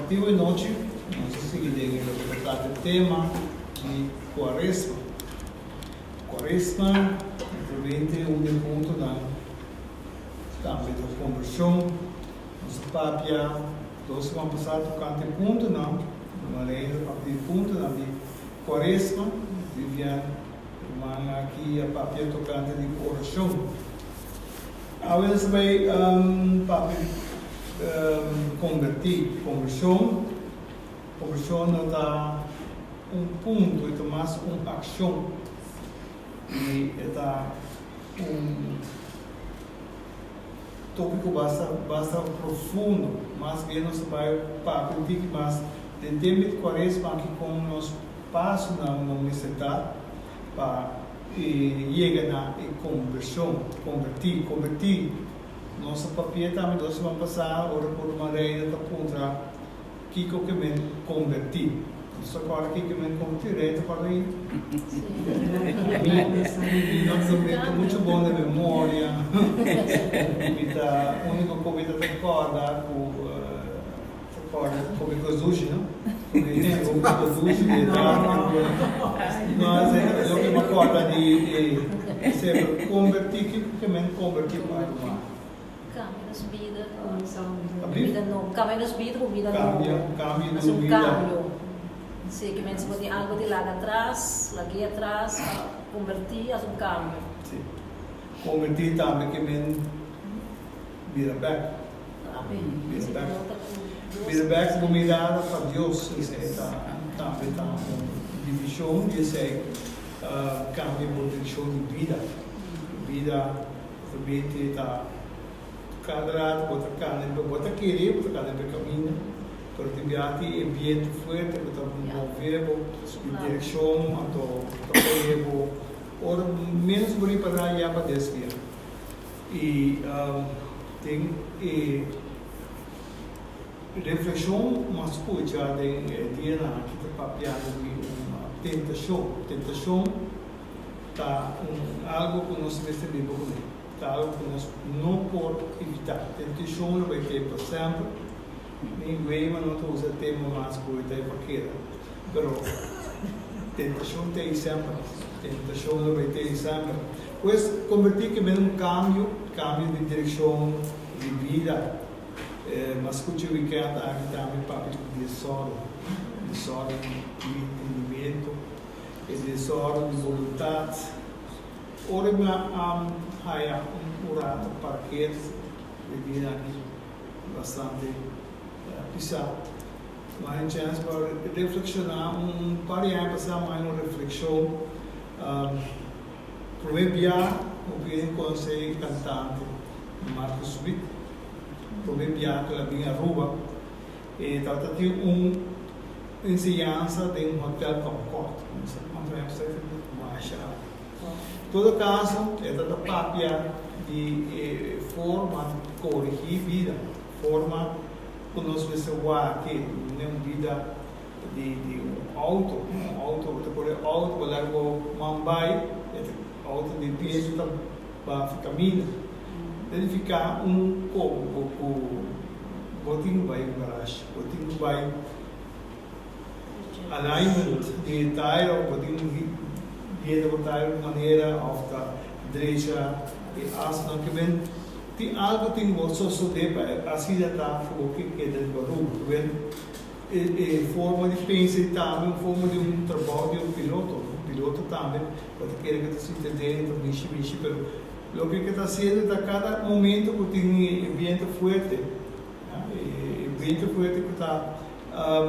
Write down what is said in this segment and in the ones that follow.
Ativo e noite, nós seguiremos o tema de Quaresma. Quaresma, realmente um ponto na também da conversão, nossa papia, dois vão passar tocante ponto não, uma lei a partir de ponto na de Quaresma, vivia aqui a papia tocante de coração. Agora você vai convertir, conversão não dá ponto, é mais uma ação e é tópico bastante profundo, mas bem nós vai para pedir mais de tempo de Quaresma que como nós passamos na universidade para chegar na conversão, convertir nossa papel também nós vamos passar agora por uma lei da contra que me convertir. Só agora que me convertir é para aí. Nós também muito bom de memória. A única coisa que recorda como cozuji, não? Como cozuji, mas é o que me recorda de ser convertir que me convertir para uma vida não, cambia nas vidas, vida não. Cambia de vida. Sim, que menos pode algo de lá atrás, aqui atrás, convertir a um cambio. Sim. Convertir também que men vira back. Vira back com mirada para Deus, isso é também divisão, isso é cambio por direção de vida. Vida realmente está cada lado, bota querer, bota cada caminho. Pero tibiati ambiente fuerte, que está movido, em direção a todo ora menos bonito para allá para desviar. E tem reflexão mais escutada em dia na que está papiado de uma tentação está algo que nós percebemos está algo que nós não podemos evitar. Tentação não vai ter para sempre. Ninguém não usa o termo mais curto e qualquer. Mas tentação tem sempre. Tentação não vai ter sempre. Pois convertir que mesmo cambio de direção de vida. Mas que o weekend aqui também papel de desordem de entendimento, desordem de vontade. Ora há orado para que viver aqui bastante pisar. Mas a gente vai reflexionar par de anos passar mais uma reflexão. Primeiro dia, o que conhece cantante Marcos Witt. Primeiro dia que ela vinha à rua e trata de ensinança de hotel Concord. Todo caso, é da papia de forma de corrigir vida, forma que nós precisamos aqui, uma vida de auto, largo Mumbai, auto de peso para caminho, deve ficar botinho vai garagem, botinho vai alignment de tire, botinho jeder tire de maneira auf der direita e asna que vem tem algo tem você só de assim já está o que é dentro do rumo vem forma de pensar também forma de trabalho de piloto também pode querer que você entenda bicho pero o que está sendo a cada momento que tem ambiente forte que está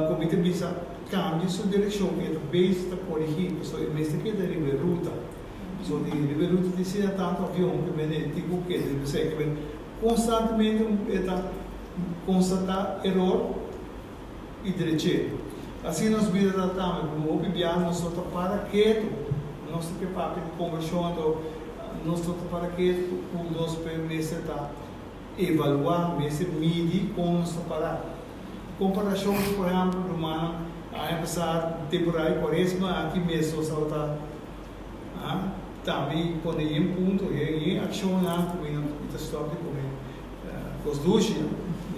como te diz cambia sua direção que é bem está corrigir só é mesmo que da ruta só de ruta de ser tanto avião que vem tipo que deve ser que vem constantemente constatar erro e direito assim nós vida tratamos como obibiar nós só para quieto nós que papel de conversão nós só para quieto o nosso permite evaluar medir com nós parar comparação por exemplo romana a passar temporada Quaresma aqui mesmo só está também quando em ponto em ação na comunidade está stop com os dois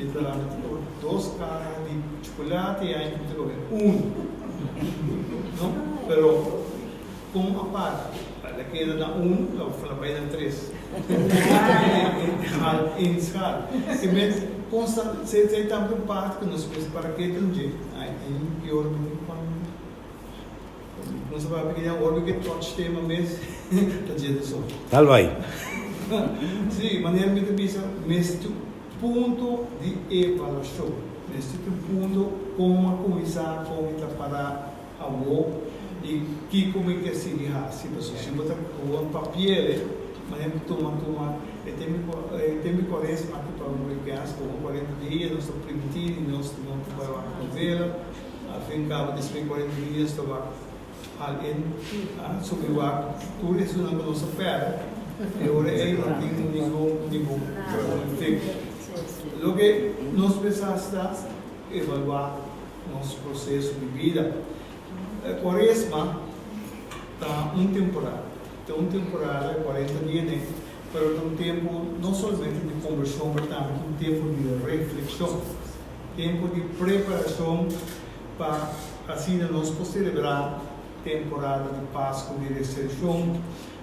literalmente, 2 cajas de chocolate y hay que comer 1. ¿No? Pero, con aparte, le queda na 1, la vai na 3. Em escala. E mesmo, você também parte que nós pensamos para que um dia. Aí, pior do que quando você vai pegar um orbe que touch tema mesmo, tá dizendo só. Tal vai. Sim, maneira muito bisa, este ponto de avaliação, este ponto como começar para a voz e que como é que se diz, se você botar com um papel, maneira toma, tem quaresma aqui para o weekend, com 40 dias, nós estamos permitindo, nós estamos para a novela, a fim cabo desses 40 dias, estava alguém sobre o ar, tudo isso não é nossa pera. Agora é nenhum efeito. O que nós precisamos evaluar nosso processo de vida. A quaresma está temporada. Então, temporada é 40 dias, né? Mas um tempo não somente de conversão, mas também um tempo de reflexão, tempo de preparação para assim nós possamos celebrar temporada de Páscoa, de ressurreição.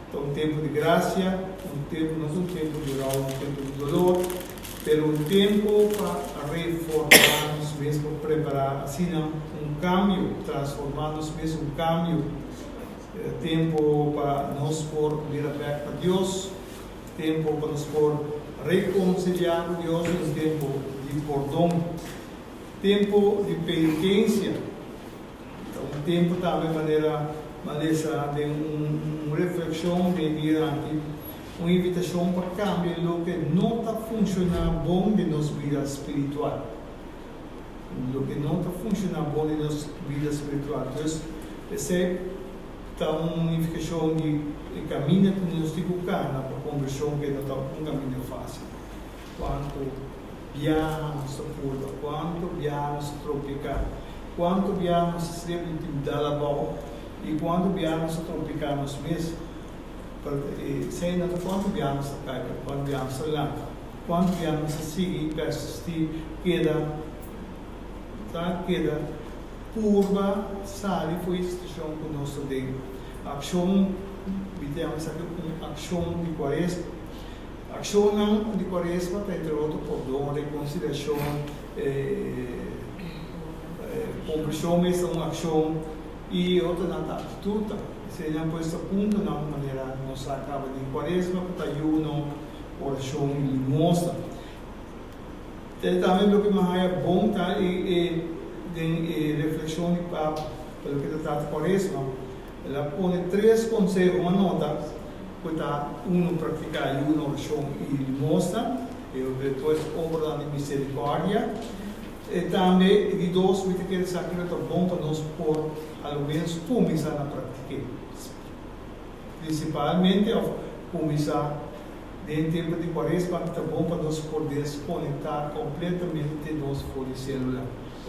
Então, um tempo de graça, não é um tempo de dor, um tempo de dolor, mas um tempo para reformar-nos mesmo, preparar assim um cambio, transformar-nos mesmo um cambio, tempo para nós por vir perto de Deus, tempo para nós por reconciliar com Deus, um tempo de perdão, tempo de penitência, então um tempo também maneira de uma reflexão de diante, uma invitação para cambiar o que não está funcionando bom de nossa vida espiritual. O que não está funcionando bom de nossa vida espiritual. Então, essa é uma invitação de caminho que nós temos que para a conversão que não está um caminho fácil. Quanto viamos a curva, quanto viamos a tropicar, quanto viamos a ser intimidade a boa. E quando viemos a tropicar nos meses, sei não quando viemos a cair, quando viemos a lá, quando viemos a seguir, persistir, queda curva, sabe, foi estação com o nosso Deus. Ação, temos aqui uma ação de quaresma. Ação de quaresma, entre outros, perdão, reconciliação, compreensão, é uma ação. E outra na atitude, se não pode ser ponto na maneira nós acaba de quaresma, para ayuno, oração e limosna. Também o que mais é bom tá de reflexão para o que trata quaresma, ela põe 3 conselhos, uma nota, para praticar ayuno, oração e limosna, e depois obra de misericórdia. E também, de 2, que quer dizer que é bom para nós por, ao menos, começar a praticar. Principalmente, começar em tempo de quaresma, que é bom para nós poder desconectar completamente nosso fone celular.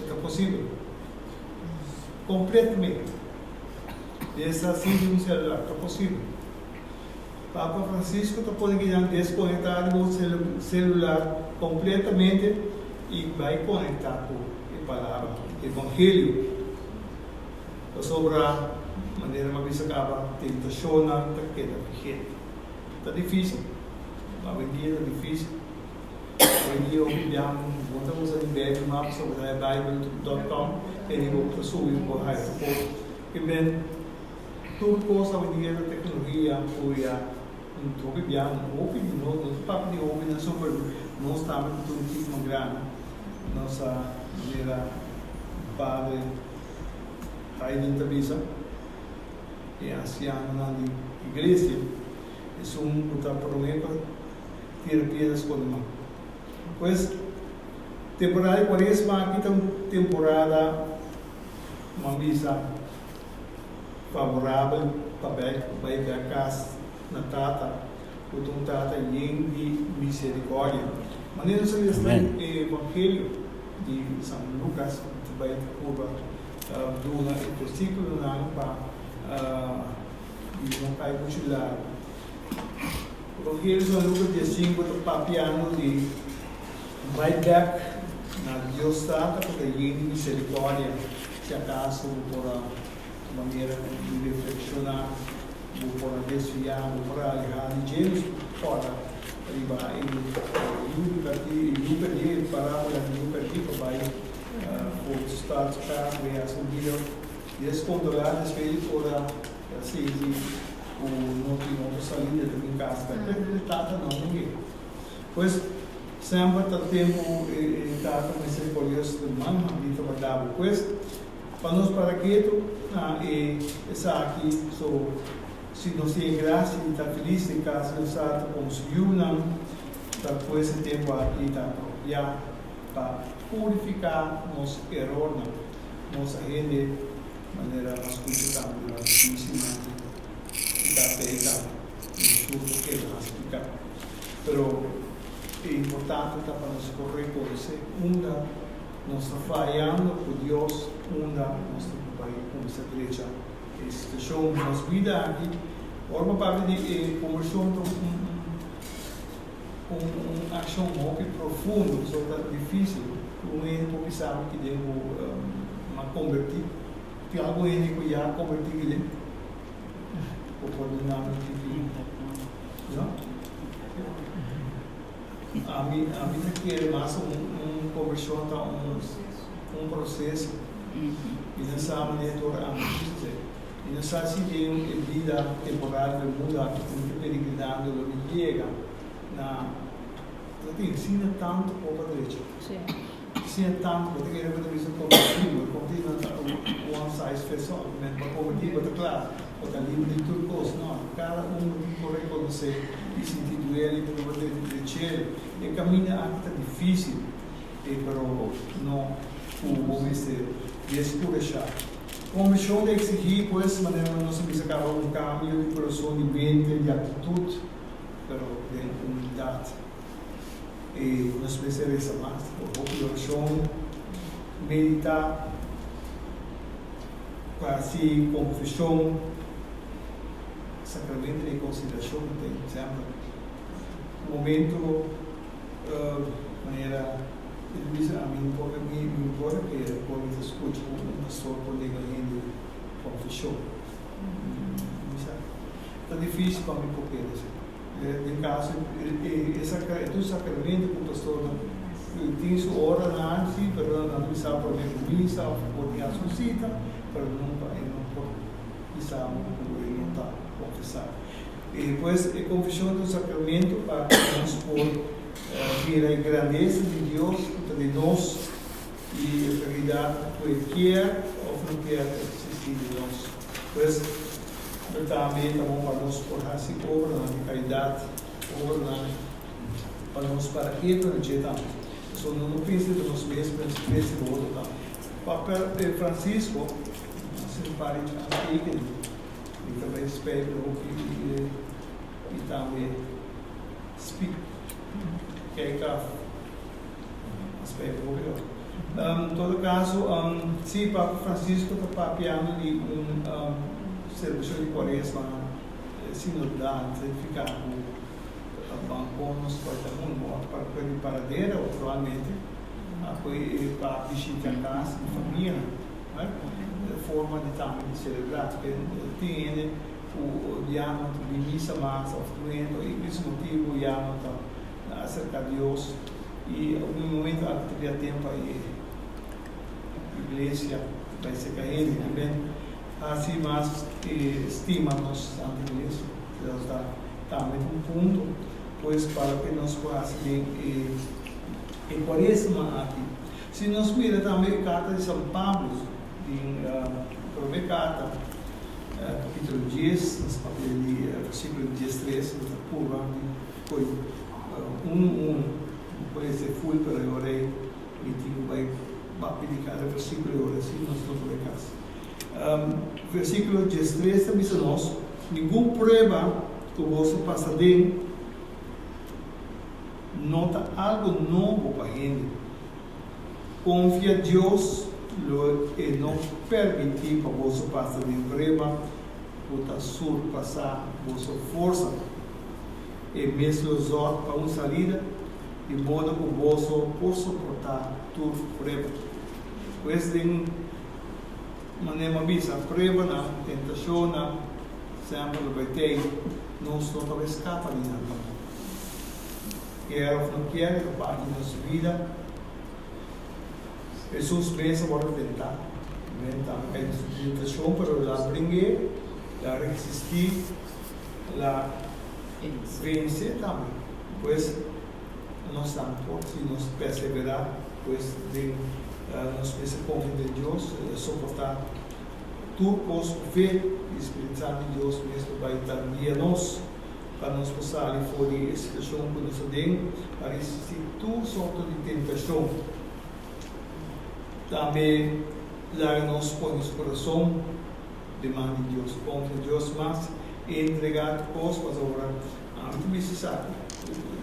É possível? Completamente. Essa assim de um celular, é possível. Papa Francisco está podendo desconectar o celular completamente e vai conectar com a palavra, o Evangelho. Sobre a maneira que acaba tentação, está pequena. Está difícil. Hoje em dia está difícil. Hoje em dia, montamos a ideia mapa sobre a Bible.com e eu vou subir por aí. E bem, tudo coisa hoje em dia da tecnologia, foi a tudo bem, não papo de homem, não sobre nós estamos tudo tipo grande. Nossa maneira padre Raiden Tabisa e anciano na igreja é problema terapia das coisas. Pois temporada de quaresma aqui tem temporada uma missa favorável para vai ver a casa na tata o tata de misericórdia. Maneira que está no Evangelho de São Lucas, que vai curva do versículo para não cair muito largo. O Evangelho de São Lucas dia 5 está papiando de vai back Dios trata porque allí en misericordia, si acaso por la manera de reflexionar, por desviar, por alejar de Deus, fora. Arriba, eu perdi parábola, eu perdi para vai por estar cá, ver as vídeo, descontrolar as vezes por assim, o não saída da minha casa, porque tata não ninguém. Pois sempre está tempo tata misericordioso do mano, de trabalhar pois para nós para quieto, essa aqui sou se nós temos graça e está feliz de casa, nós conseguimos depois esse tempo aqui está já para purificar nosso erro, nossa rede de maneira mais complicada, difícil, e está feita, tudo que nós explicar. Pero é importante para nós reconhecer nós estamos falhando por Deus, nós estamos com essa igreja. Situação na nossa vida aqui, uma parte de conversão uma ação muito profunda, só está difícil, porque sabe que devo me convertir, tem algo que já converti, oportunamente, não? A mim quer mais conversão, processo, e nessa maneira e não sabe se tem uma vida temporária do mundo aqui, muito peregrinado, onde chega ensina tanto para a direita. Ensina tanto, porque ele vai ter visto one size fits all, mas para convertir, para claro, para livre de tudo coisa, não, cada tem que reconhecer e sentir ele, para poder crescer, e caminhar aqui está difícil, mas não o ser descurecer. Conversão de exigir, pois, maneira não se precisa acabar cambio de coração, de mente, de atitude, mas de humildade. E nós precisamos essa mais, por oração, meditar, quase confissão, sacramento de consideração, tem sempre momento, maneira. Ele diz a mim, me importa que quando eu escuto um pastor colega de confissão. Está difícil para mim porque em caso esse sacramento que o pastor tem sua hora antes, mas não precisa por missa, por minha suscita, mas não precisa não está confessar. E depois a confissão do sacramento para nós por ver a grandeza de Deus de nós e a realidade que quer ou não quer existir de nós. Pois, também estamos para nós por assim obra na caridade, obra para nós para que projetamos. Só não pensa de nós mesmos, pensa do outro. O papel de Francisco, assim para ele, e também espero e também speak. Aspetto in todo caso, se Papa Francisco está papiando de serviço de quaresma, sinodal, certificado, banconos, para o paradeiro, atualmente, apoio para visitar a casa, a família, forma de também de celebrar, porque tem o diálogo de missa mais, afluente, e por esse motivo o diálogo acerca de Deus e no momento que tiver tempo aí a igreja vai ser caindo também assim mais estima-nos ante Deus. Deus dá também ponto pois para que nós possamos e quaresma aqui se nós mira também a carta de São Paulo em primeira carta capítulo 10 versículo 13 curva foi pode ser full, pero eu orei e tipo vai pedir cada versículo e oração nós estamos por casa. Versículo 13 também diz nós, nenhuma prova que você passa dentro nota algo novo para a gente. Confia em Deus e não permitir para você passar de prova para surpassar a sua força e mesmo os outros para uma salida de modo jugoso por soportar tu prueba. Pues de maneira visa prueba na tentação na sempre vai ter nós não vai escapar de nada. Quer ou não quer, é parte da nossa vida. Jesus pensa agora tentar, a tentação para lá brincar, lá resistir, lá vencer também. Pois nós estamos se nós perseverar, pois de nós precisamos confiar em Deus, suportar tudo por fé e Espírito Santo de Deus mesmo vai estar guiando-nos para nós passar ali fora de situação que nós temos, para resistir toda sorte de tentação. Também larga-nos por nosso coração, demanda de Deus, confia em Deus, mas entregar coisas para agora, muito necessário,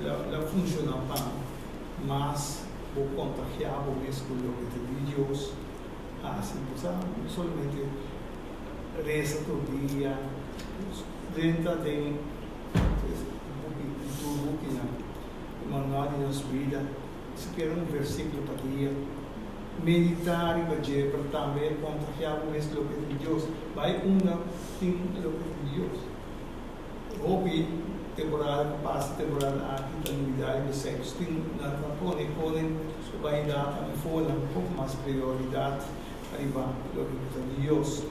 ela funciona para mas vou contagiar o mesmo que de Deus, assim, somente reza todo dia, dentro de tudo que na manual de nossa vida, se quer versículo para dia, meditar e fazer para também contagiar o mesmo que de Deus, vai tem o de Deus. Houve temporada que passa, temporada aqui, da novidade de sexo, tem na podem vai dar também fora um pouco mais prioridade arribar a Deus.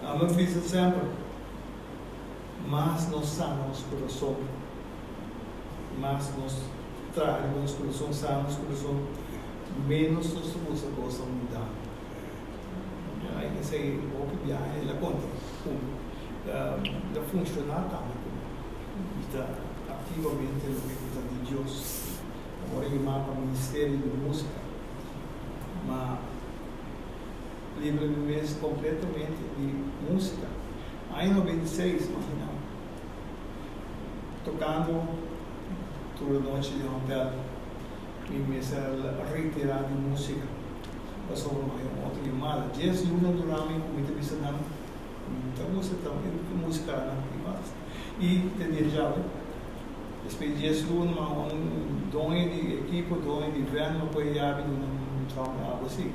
A minha vida sempre, mas nós sanamos o coração, mas nós trazemos o coração, sanamos o coração, menos nós temos a coisa mudar. Aí que sei, vou pedir a ela conta, da funcionar também. Está ativamente no que de Deus. Agora ele mapa o Ministério de Música, mas livre-me mesmo completamente de música. Aí em 96, imagina, tocando toda a noite de hotel, me comecei a retirar de música. Passou uma outra chamada, 10 lunas durante a comida de Sanam, muita música também, música na privada. E te já depois de um dono de equipe, dono de verno, depois já vi um trabalho algo assim.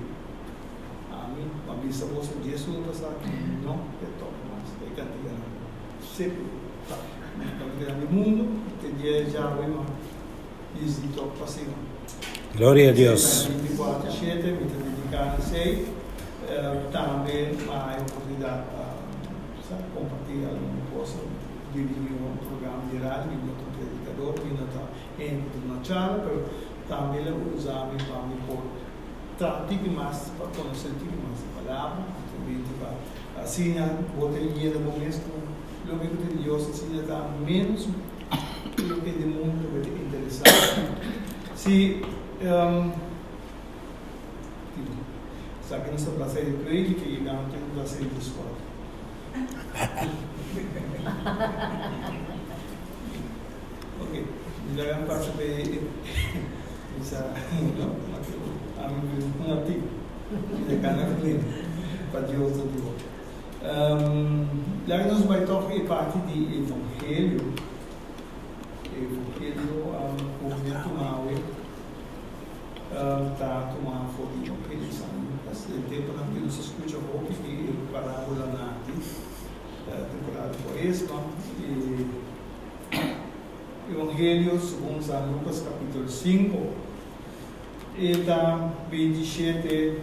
A mim, a vista você disso não passar aqui, não é top, mas é cantiga sempre. Cantiga do mundo, te já vi uma de top para cima. Glória a Deus. 24/7, me dedicar a sei, também a oportunidade para compartilhar alguma coisa. Dirigir um programa de rádio, um predicador, na charla, mas também eu usava para me pôr mais para conhecer mais a palavra, para assim, botei dinheiro no mesmo, o que de Deus assim está menos do que de mundo é interessante. Se sabe nessa prazer de prédio que não tem prazer de escola. Ok, jangan pas sampai bisa ambil mengerti karena clean pada Deus tuh. Lagi nós vai tocar parte de evangelho, movimento Maui, tá tomar foto de evangelho, o tempo não que nos escuta pouco e parábola na temporada Quaresma e Evangelho segundo São Lucas capítulo 5 e da 27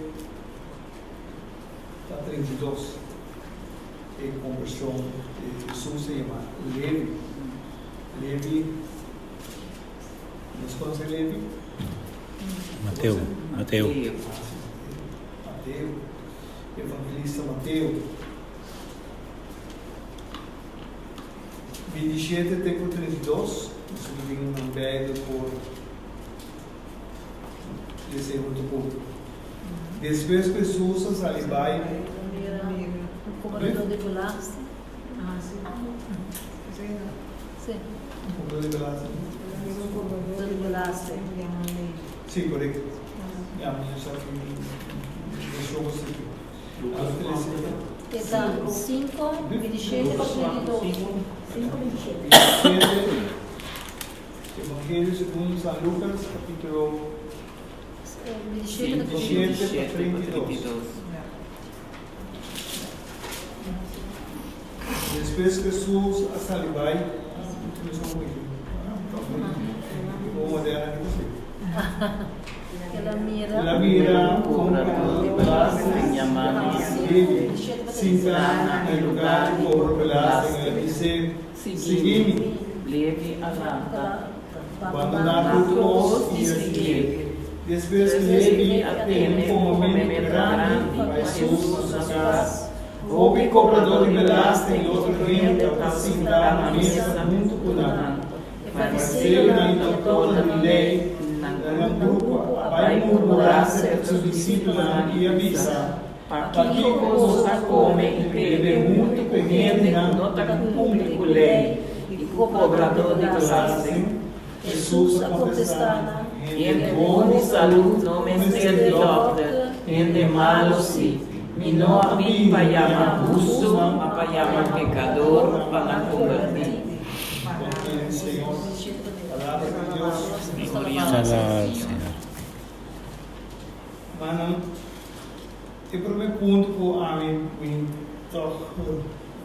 a 32 e conversão de Jesus se chama Levi nos conhece Levi? Mateu, evangelista Mateu 27 até 32, isso vem um belo por esse outro povo. Depois Jesus ali vai o cobrador de Golas. Sim. O cobrador de Golas. O cobrador de Golas. Sim, correto. Já me só que deixou você aqui. Está 5, 27 para 32. 5, 27. Evangelio según San Lucas, capítulo 27 32. Después Jesús hasta el baile, la mira como Sintana en el lugar por Velázquez y dice, seguime. Leve a Abandonar todos y seguir. Después Levi aquel como momento grande para Jesús a su casa. Houve cobrador de Velázquez e outra gente para sentar na mesa junto com ela. Fariseu na doutora da lei, na grupo, vai murmurar certos seus discípulos e avisar. Para que coisa come e bebe muito comendo nota com público lei e cobrador de Velázquez. Jesus a contestar, Gente bom de saúde não me ser de doctor, gente malo sim. E não havia para chamar buço, mas para chamar pecador, para convertir. Senhor, palavra de Deus. Alabado al Señor. Mano, o primeiro ponto que a mim toch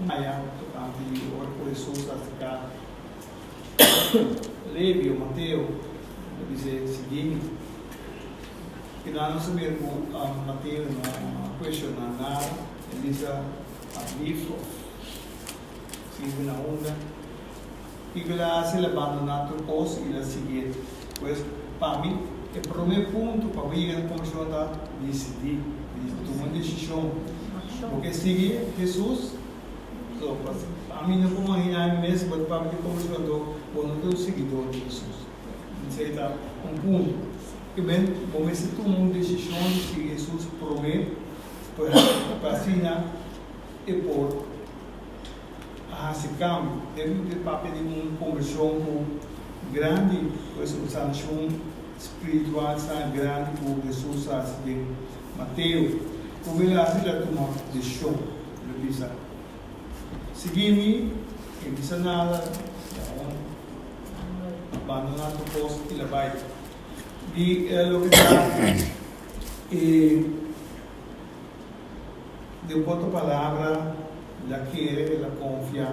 maior tocante ora por Jesus a ficar Levi ou Mateus dizer o seguinte, que nós não sabemos que Mateus não questiona nada, ele diz a livro, sigue na onda, e que ela se abandonar o posto e ela seguir. Pois, para mim, o primeiro ponto para vir a conversão é decidir, tomar decisão, porque seguir Jesus, a mim não vou imaginar mesmo para vir a conversão, quando eu sou seguidor de Jesus. Isso aí está ponto. Que bem, como se tomar uma decisão que Jesus promete, para assinar e por esse câmbio, deve ter papel de uma conversão grande, pois o sanção espiritual está grande, por Jesus de Mateus, como ele assina tomar decisão, ele diz, seguir-me, ele diz nada, abandonar o posto e lá vai. E o que está de outra palavra, ela quer, ela confia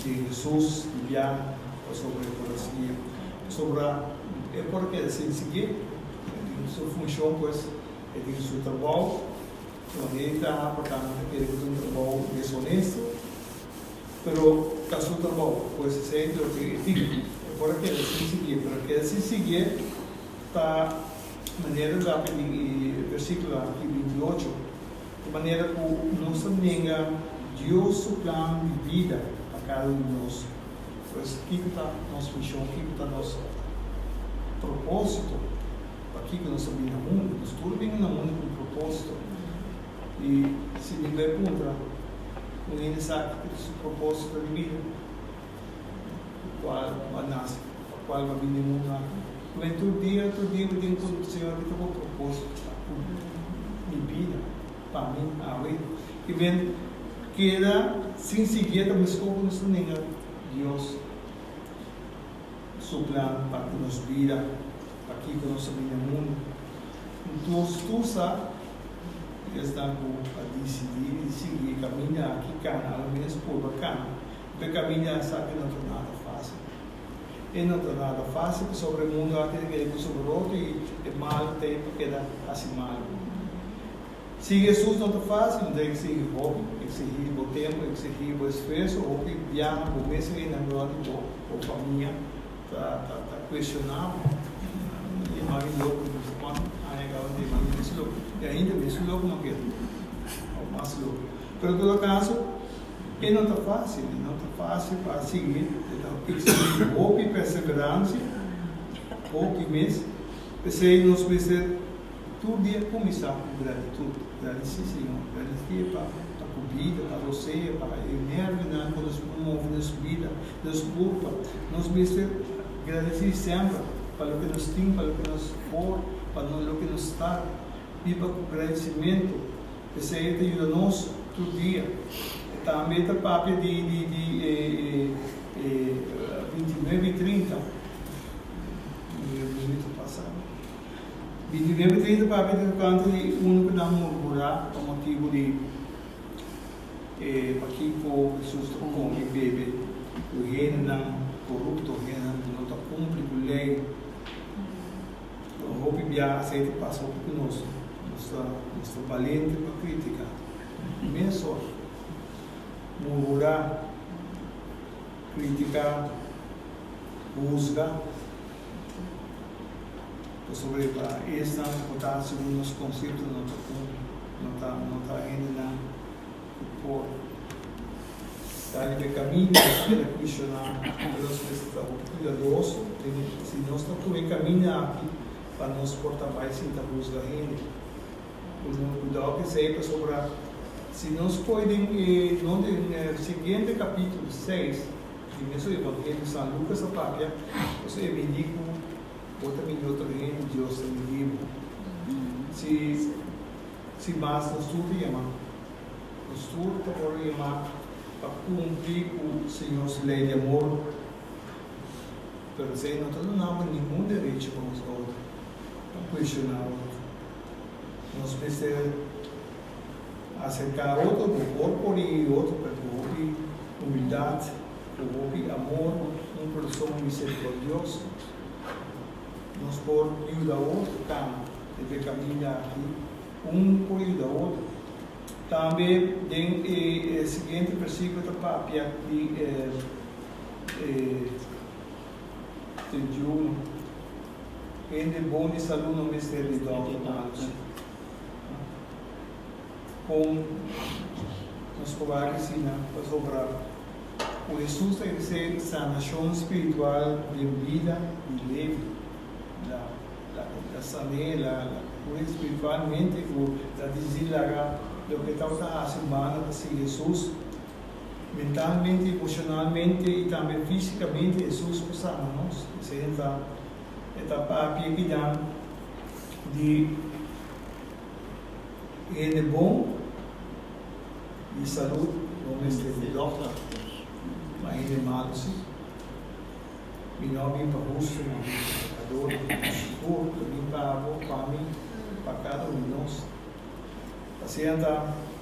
de Jesus já sobre o coração, sobre é porque assim seguir, sua função pois é de seu trabalho, onde ele está portanto ele tem um trabalho desonesto, pero com seu trabalho pois é o que digo, é porque ele assim seguir, porque assim seguir está maneira da versículo aqui 28, de maneira que nós tenha Deus o plano de vida para cada um de nós. Pois aqui está nossa missão, aqui está nosso propósito, aqui que nós sabemos no mundo, nós tudo vem no mundo com propósito. E se ninguém pergunta, ninguém sabe que esse propósito de vida, qual vai nascer, qual vai vir no mundo. Mas todo dia eu tenho que o Senhor que tem um propósito de vida para mim, a vida. E bem, queda sem seguir a mesma coisa, nós temos Deus, seu plano para que nos vida, para que nós sabemos no mundo. Então, tu sabe, está a decidir e seguir, caminhar aqui, canal, mesmo por bacana, porque caminhar sabe que não é nada fácil. E não é nada fácil, porque sobre o mundo há que ir sobre o outro e mal tempo queda assim mal. Se Jesus não é fácil, não tem que seguir hobby, tem que seguir o tempo, tem que seguir o esforço, ou que viaja, ou mesmo enamorado, ou família, está questionável. E mais louco, quando a negada de mais louco. E ainda mais louco não quer, ou mais louco. Mas, em todo caso, não está fácil, não está fácil para seguir. Tem que seguir hobby e perseverança, hobby mesmo. Pensei nos pensar todo dia começar com gratitude. Agradecer, Senhor. Agradecer para a comida, para você, para a energia, para nos promover nossa vida, nossa culpa. Nós precisamos agradecer sempre para o que nos tem, para o que nos for, para o que nos está. Viva com agradecimento. Esse aí te ajuda nós todo dia. Também está papel de 29 e 30. Deve ter para ver o canto de um que não murmurar, por motivo de para que o Jesus com o bebê, o reino não corrupto, o reino não está cumpre com a lei. Eu hope bia aceita passou conosco, nosso valente para criticar, mesmo murmurar, criticar, juzgar. Sobre esta importância segundo os conceitos não está ainda por sair de caminho para questionar nós precisamos cuidadoso se nós estamos em caminho aqui para nos portar mais sem juzgar ainda cuidado que seja sobre se nós podemos no seguinte capítulo 6 do mesmo Evangelho de São Lucas a Pápia você bendigo outra reino Deus me livre se mais nos tudo por chamar para cumprir o Senhor lei de amor pero se não temos nenhum direito com os outros para questionar outro nós precisamos acercar outro por e outro para houve humildade houve amor coração misericordioso nos por ajudar o outro, deve caminhar aqui, por ajudar o outro. Também tem o seguinte versículo da Pápia de 31, ele bom de saúde no mistério de Deus. Com nos covardes ensina para sobrar. O Jesus tem que ser sanação espiritual de vida e leve. La sanidad, espiritualmente, la deshilaga, lo que está haciendo así Jesús, mentalmente, emocionalmente y también físicamente, Jesús sana-nos. Esta papia que dan de ele bom e saúde, no mestre de doctor, mas ele é malo, sim. Mi nome para o pecador, por para mim, para cada um de nós. Assim,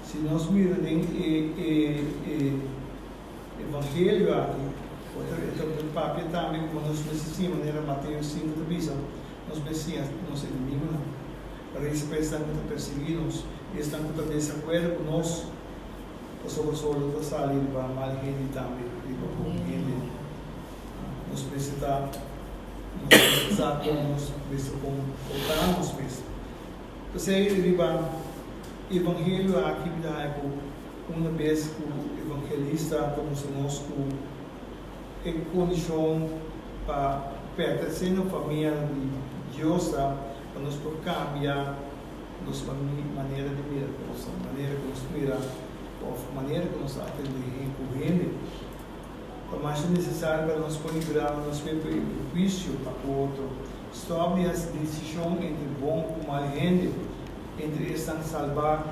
se nós miramos o Evangelho aqui, o papel também, como nós precisamos, maneira Mateus 5 da visão, nós precisamos, nosso inimigo não. Para isso, estão perseguindo-nos, estão em desacordo conosco, sobre o da saída, para mal gente também, nós precisamos como voltamos mesmo. Você riba Evangelho aqui uma vez o evangelista conosco em condição para pertencer à família de Deus para nos cambiar nossa maneira de viver, nossa maneira de nos mirar, a maneira que nos atendemos mas é necessário para nós liberar nosso juízo para o outro. Sobre as decisões entre bom e mal gente, entre estar salvar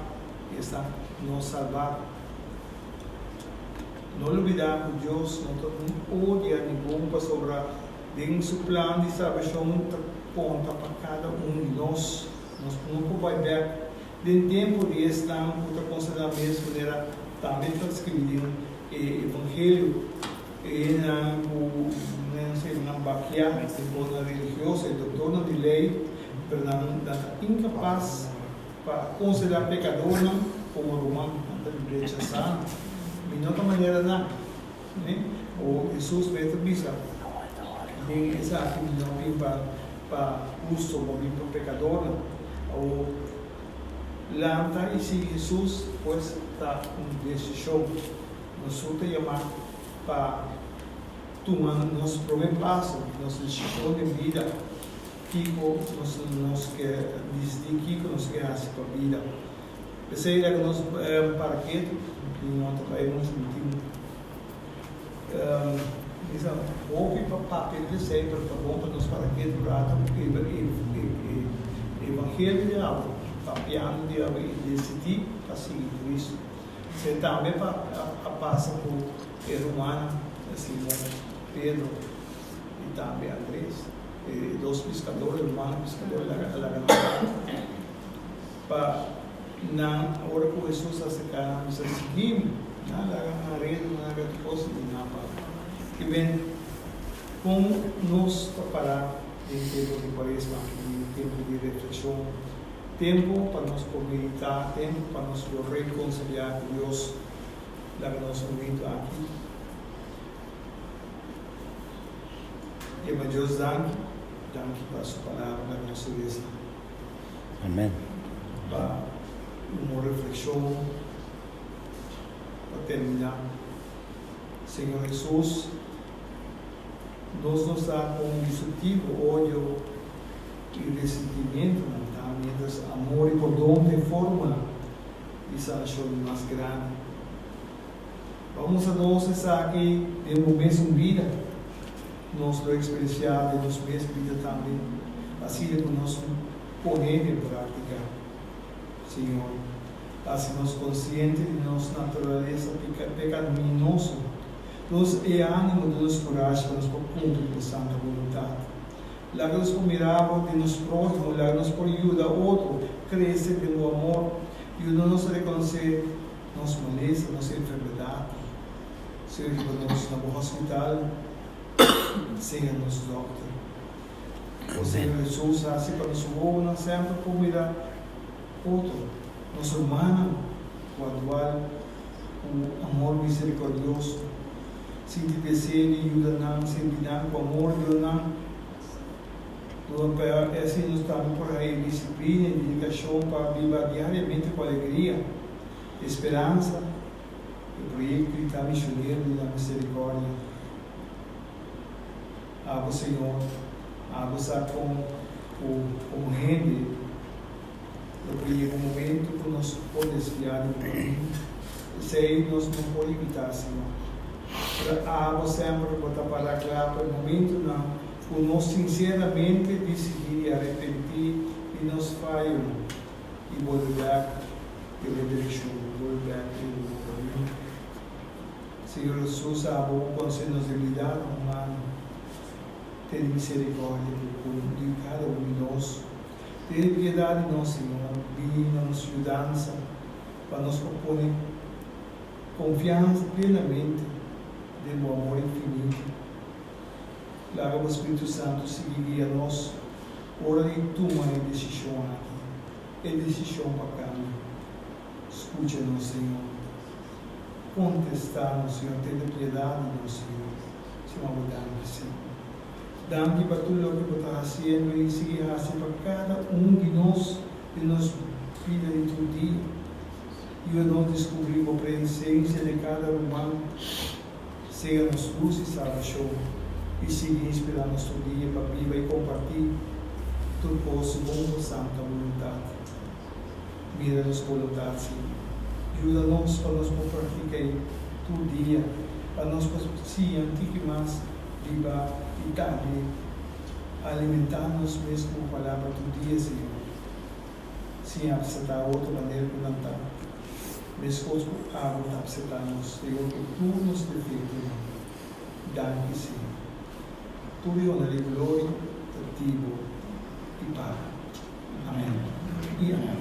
e estar não salvar. Não olvidar que Deus não odia ninguém para sobrar. Tem seu plano de salvação ponta para cada um de nós. Nós nunca vai ver. De tempo de estar, outra coisa da mesma maneira, também está escrito no Evangelho. Não baquear, na religiosa, doutrina de lei, mas não incapaz para considerar pecador como romano, não rechazar, de outra maneira não, o Jesus veio bisa, nem essa aqui não vem para uso como para pecador, ou lanta e se Jesus pois está decisão, nós vamos chamar para tomar nosso primeiro passo, nossa decisão de vida, que nós quer decidir que nós quer fazer para a vida. Essa é que nós para que nós trabalhamos muito. Essa houve para papel de sempre para bom para nós para que durata o evangelho de algo, papiando de decidir para seguir Cristo. Você também passa por romano, Simão, Pedro e também Andrés. dos pescadores, hermanos pescadores, la ganada. Para na hora que Jesus acercamos a seguir, nada a rede, nada a coisa, nada. Que vem com nos parar em tempo de quaresma, em tempo de reflexão, tempo para nos meditar, tempo para nos reconciliar com Deus, lá que nós vimos aqui. E a Deus danke para a sua palavra, na nossa vida. Amém. Para uma reflexão, para terminar. Senhor Jesus, nós nos dá com um destrutivo ódio e ressentimento, mientras amor e perdão te forma e salvação mais grande. Vamos a nós estar aqui em uma mesma vida, nós lo experienciar em nossa mesma vida também, assim que nós poner em prática, Senhor, assim nós conscientes de nossa natureza pecaminosa, nos é ânimo de nos coragem para nos cumprir com santa vontade. Lágrimas por mirar de nos próximos, lágrimas por ajudar outro, crescer pelo amor, e nos reconhecer nossa maleza, nossa enfermidade, seja conosco no hospital, seja nos doctor. O Senhor Jesus, assim para nos voar, sempre por mirar outro, nosso humano, o atual, o amor misericordioso, sem desejo de ajudar, sem pedir com amor de ajudar. Assim nós estamos por aí, disciplina e dedicação para viver diariamente com alegria, esperança, o projeto da missionária da misericórdia. Abo Senhor, abo sabe como rende, no momento que nós podemos desviar do caminho, isso aí nós não podemos evitar, Senhor. Abo sempre botar para cá, para o momento não. O nós sinceramente decidir arrepentir e nos falhar e voltar pela direção, voltar pelo caminho. Senhor Jesus, a boa conselhosidade humana, tem misericórdia de cada um de nós. Tem piedade de nós, Senhor, nos ajudança, para nos propor confiança plenamente no amor infinito. Lá o Espírito Santo seguiria nós, hora de tomar a decisão aqui, a decisão para cá. Escute-nos, Senhor. Contestar-nos, Senhor, tenha piedade de nós, Senhor. Senhor, dá-me, Senhor. Dá-me para tudo o que está fazendo e seguir assim para cada um de nós vida de todo dia. E eu não descobri a presença de cada humano. Seja-nos luz e salvação. E seguir inspirando nosso dia para viver e compartilhar tudo com a sua santa vontade. Mira-nos com vontade, Senhor. Ajuda-nos para nos compartilhar todo dia, para nós sentir mais viva e também alimentar-nos mesmo com a palavra do dia, Senhor. Sem aceitar outra maneira que não está. Mesmo com a água aceitar-nos, Senhor, que tu nos defende. Dá-me, Senhor. Tudo honra e glória a ti e Pai. Amém. E amém.